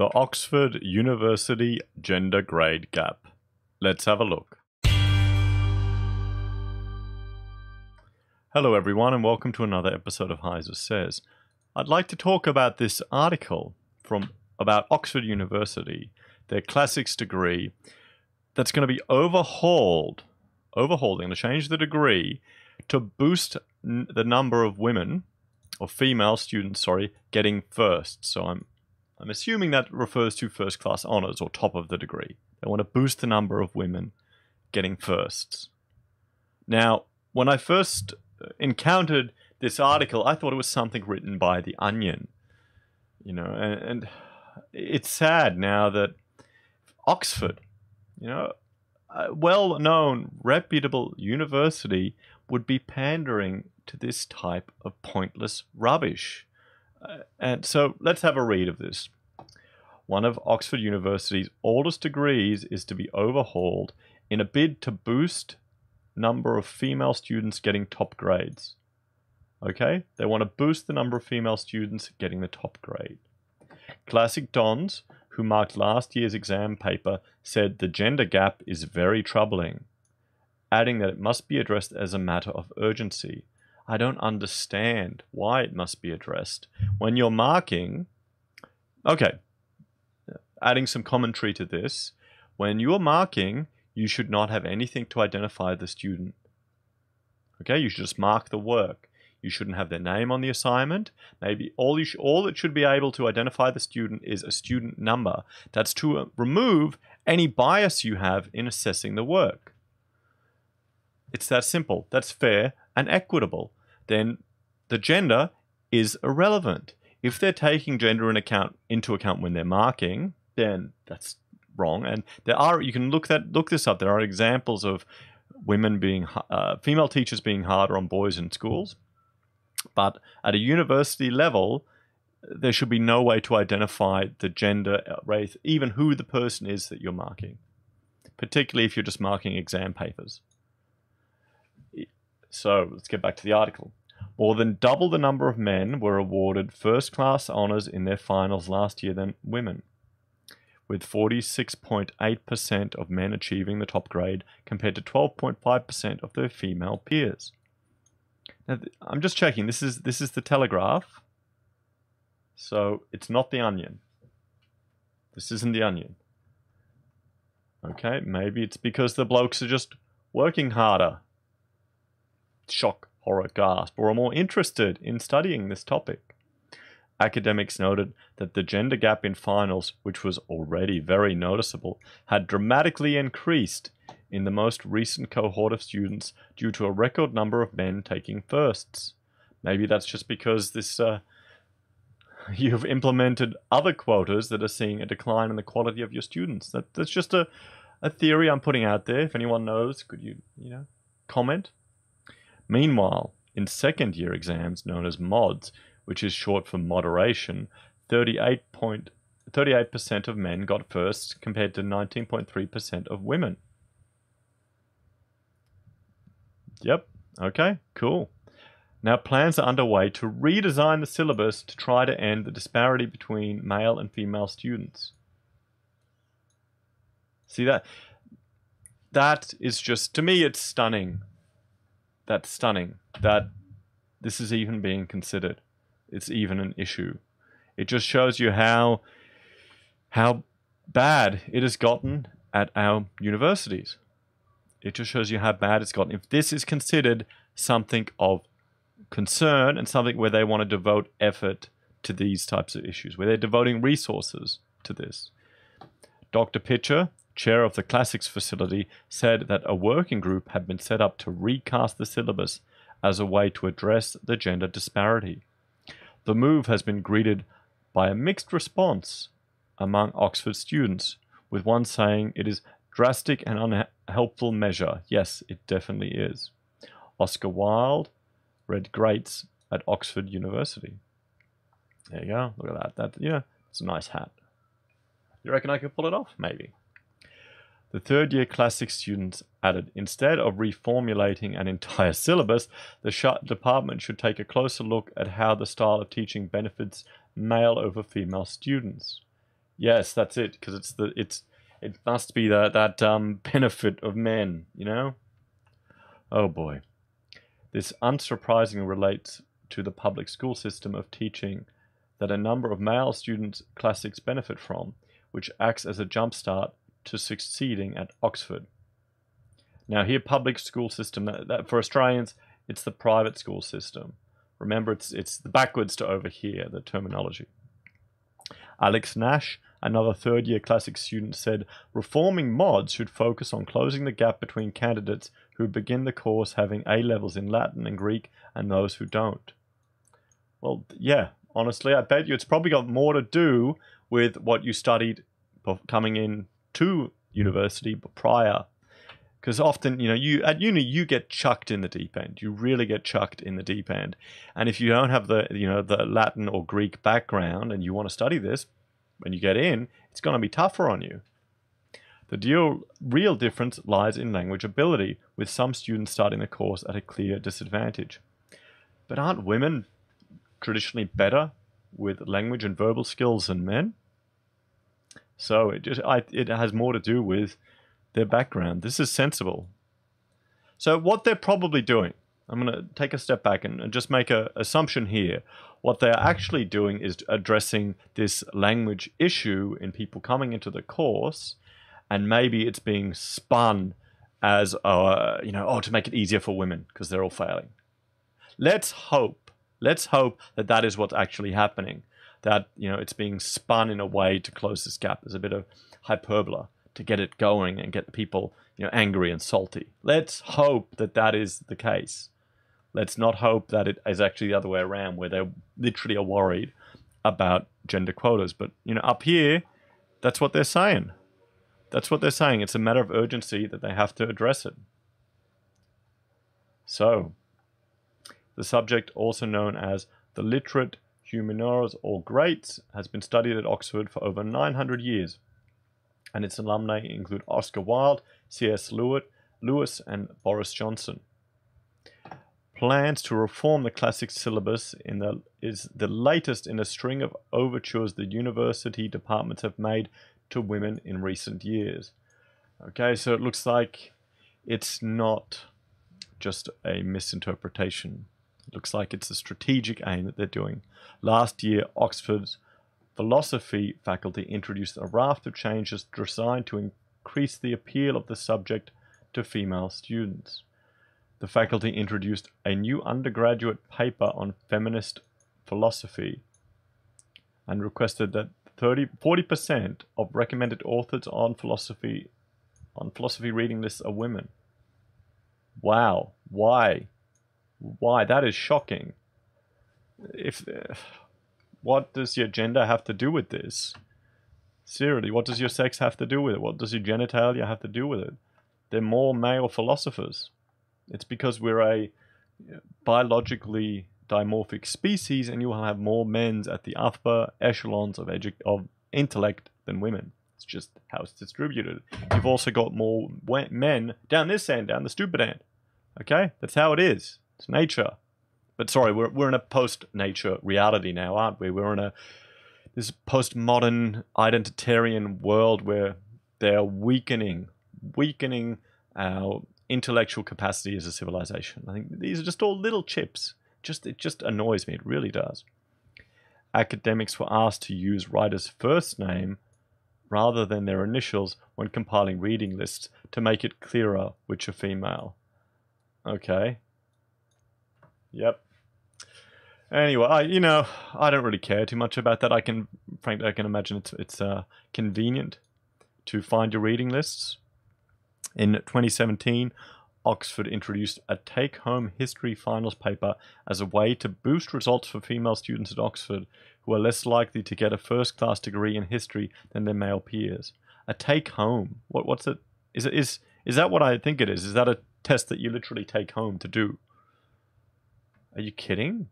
The Oxford University Gender Grade Gap. Let's have a look. Hello everyone and welcome to another episode of Heiser Says. I'd like to talk about this article about Oxford University, their classics degree, that's going to be overhauling to change the degree to boost the number of women, or female students, getting first. So I'm assuming that refers to first class honours or top of the degree. They want to boost the number of women getting firsts. Now, when I first encountered this article, I thought it was something written by The Onion. And it's sad now that Oxford, a well-known, reputable university, would be pandering to this type of pointless rubbish. And so let's have a read of this. One of Oxford University's oldest degrees is to be overhauled in a bid to boost number of female students getting top grades. Okay? They want to boost the number of female students getting the top grade. Classic Dons, who marked last year's exam paper, said the gender gap is very troubling, adding that it must be addressed as a matter of urgency. I don't understand why it must be addressed. When you're marking, okay, adding some commentary to this, when you're marking, you should not have anything to identify the student. Okay, you should just mark the work. You shouldn't have their name on the assignment. Maybe all it should be able to identify the student is a student number. That's to remove any bias you have in assessing the work. It's that simple. That's fair and equitable. Then the gender is irrelevant. If they're taking gender into account when they're marking, then that's wrong. And you can look this up. There are examples of female teachers being harder on boys in schools. But at a university level, there should be no way to identify the gender, race, even who the person is that you're marking, particularly if you're just marking exam papers. So let's get back to the article. More than double the number of men were awarded first-class honours in their finals last year than women, with 46.8% of men achieving the top grade compared to 12.5% of their female peers. Now, I'm just checking. This is the Telegraph, so it's not The Onion. This isn't The Onion. Okay, maybe it's because the blokes are just working harder. Shock, horror, gasp, or are more interested in studying this topic. Academics noted that the gender gap in finals, which was already very noticeable, had dramatically increased in the most recent cohort of students due to a record number of men taking firsts. Maybe that's just because you've implemented other quotas that are seeing a decline in the quality of your students. That's just a theory I'm putting out there. If anyone knows, could you comment? Meanwhile, in second-year exams known as mods, which is short for moderation, 38% of men got firsts compared to 19.3% of women. Yep, okay, cool. Now plans are underway to redesign the syllabus to try to end the disparity between male and female students. See that? That is just, to me, it's stunning. That's stunning that this is even being considered. It's even an issue. It just shows you how bad it has gotten at our universities. It just shows you how bad it's gotten. If this is considered something of concern and something where they want to devote effort to these types of issues, where they're devoting resources to this. Dr. Pitcher, chair of the Classics facility, said that a working group had been set up to recast the syllabus as a way to address the gender disparity. The move has been greeted by a mixed response among Oxford students, with one saying it is drastic and unhelpful measure. Yes, it definitely is. Oscar Wilde read greats at Oxford University. There you go. Look at that. It's a nice hat. You reckon I could pull it off? Maybe. The third-year classics students added, instead of reformulating an entire syllabus, the department should take a closer look at how the style of teaching benefits male over female students. Yes, that's it. Because it must be that benefit of men. You know. Oh boy. This unsurprisingly relates to the public school system of teaching that a number of male students classics benefit from, which acts as a jumpstart to succeeding at Oxford. Now here, public school system, that for Australians, it's the private school system. Remember, it's the backwards to over here, the terminology. Alex Nash, another third-year classics student, said, reforming mods should focus on closing the gap between candidates who begin the course having A-levels in Latin and Greek and those who don't. Well, yeah, honestly, I bet you it's probably got more to do with what you studied coming in to university prior. Because often, at uni, you get chucked in the deep end. You really get chucked in the deep end. And if you don't have the Latin or Greek background and you want to study this, when you get in, it's going to be tougher on you. The real difference lies in language ability, with some students starting the course at a clear disadvantage. But aren't women traditionally better with language and verbal skills than men? So it has more to do with their background. This is sensible. So what they're probably doing, I'm going to take a step back and just make an assumption here. What they're actually doing is addressing this language issue in people coming into the course, and maybe it's being spun as, to make it easier for women because they're all failing. Let's hope that is what's actually happening. That, it's being spun in a way to close this gap. There's a bit of hyperbole to get it going and get people, angry and salty. Let's hope that is the case. Let's not hope that it is actually the other way around, where they literally are worried about gender quotas. But, up here, that's what they're saying. That's what they're saying. It's a matter of urgency that they have to address it. So, the subject, also known as the literate humaniores or greats, has been studied at Oxford for over 900 years. And its alumni include Oscar Wilde, C.S. Lewis, and Boris Johnson. Plans to reform the classics syllabus is the latest in a string of overtures the university departments have made to women in recent years. Okay, so it looks like it's not just a misinterpretation. It looks like it's a strategic aim that they're doing. Last year, Oxford's philosophy faculty introduced a raft of changes designed to increase the appeal of the subject to female students. The faculty introduced a new undergraduate paper on feminist philosophy and requested that 40% of recommended authors on philosophy reading lists are women. Wow. Why? That is shocking. What does your gender have to do with this? Seriously, what does your sex have to do with it? What does your genitalia have to do with it? They're more male philosophers. It's because we're a biologically dimorphic species, and you will have more men at the upper echelons of intellect than women. It's just how it's distributed. You've also got more men down this end, down the stupid end. Okay? That's how it is. It's nature. But sorry, we're in a post-nature reality now, aren't we? We're in this postmodern identitarian world where they're weakening our intellectual capacity as a civilization. I think these are just all little chips. It just annoys me. It really does. Academics were asked to use writers' first name rather than their initials when compiling reading lists to make it clearer which are female. Okay. Yep. Anyway, I don't really care too much about that. Frankly, I can imagine it's convenient to find your reading lists. In 2017, Oxford introduced a take-home history finals paper as a way to boost results for female students at Oxford who are less likely to get a first-class degree in history than their male peers. A take-home? What's it? Is that what I think it is? Is that a test that you literally take home to do? Are you kidding?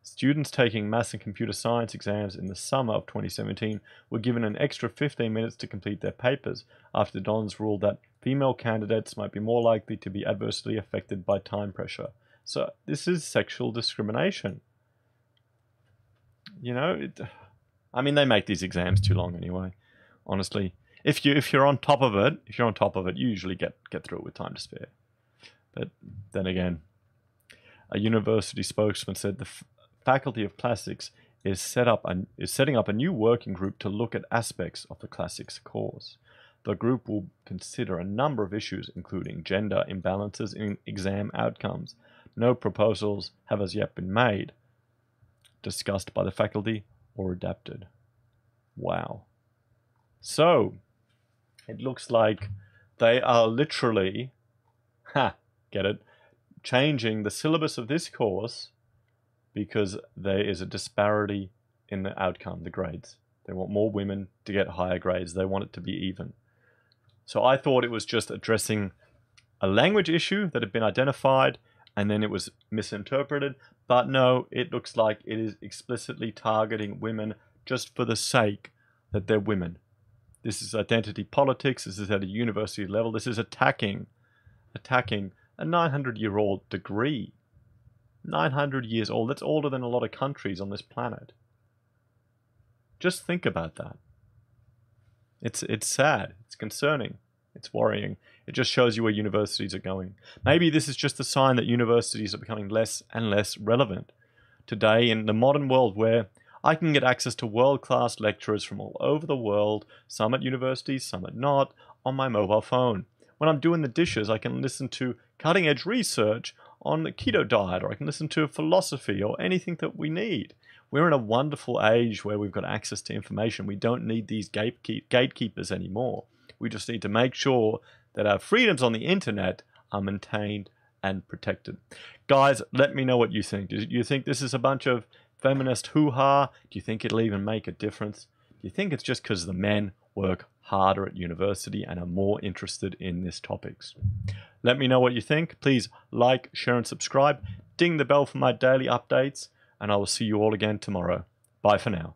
Students taking maths and computer science exams in the summer of 2017 were given an extra 15 minutes to complete their papers after Dons ruled that female candidates might be more likely to be adversely affected by time pressure. So this is sexual discrimination. I mean, they make these exams too long anyway. Honestly, if you're on top of it, you usually get through it with time to spare. But then again, a university spokesman said the Faculty of Classics is setting up a new working group to look at aspects of the classics course. The group will consider a number of issues, including gender imbalances in exam outcomes. No proposals have as yet been made, discussed by the faculty, or adapted. Wow. So, it looks like they are literally, get it, changing the syllabus of this course because there is a disparity in the outcome, the grades. They want more women to get higher grades. They want it to be even. So I thought it was just addressing a language issue that had been identified and then it was misinterpreted. But no, it looks like it is explicitly targeting women just for the sake that they're women. This is identity politics. This is at a university level. This is attacking a 900-year-old degree. 900 years old. That's older than a lot of countries on this planet. Just think about that. It's sad. It's concerning. It's worrying. It just shows you where universities are going. Maybe this is just a sign that universities are becoming less and less relevant. Today, in the modern world where I can get access to world-class lecturers from all over the world, some at universities, some at not, on my mobile phone. When I'm doing the dishes, I can listen to cutting-edge research on the keto diet, or I can listen to philosophy, or anything that we need. We're in a wonderful age where we've got access to information. We don't need these gatekeepers anymore. We just need to make sure that our freedoms on the internet are maintained and protected. Guys, let me know what you think. Do you think this is a bunch of feminist hoo-ha? Do you think it'll even make a difference? Do you think it's just because the men work harder at university and are more interested in these topics? Let me know what you think. Please like, share, and subscribe. Ding the bell for my daily updates, and I will see you all again tomorrow. Bye for now.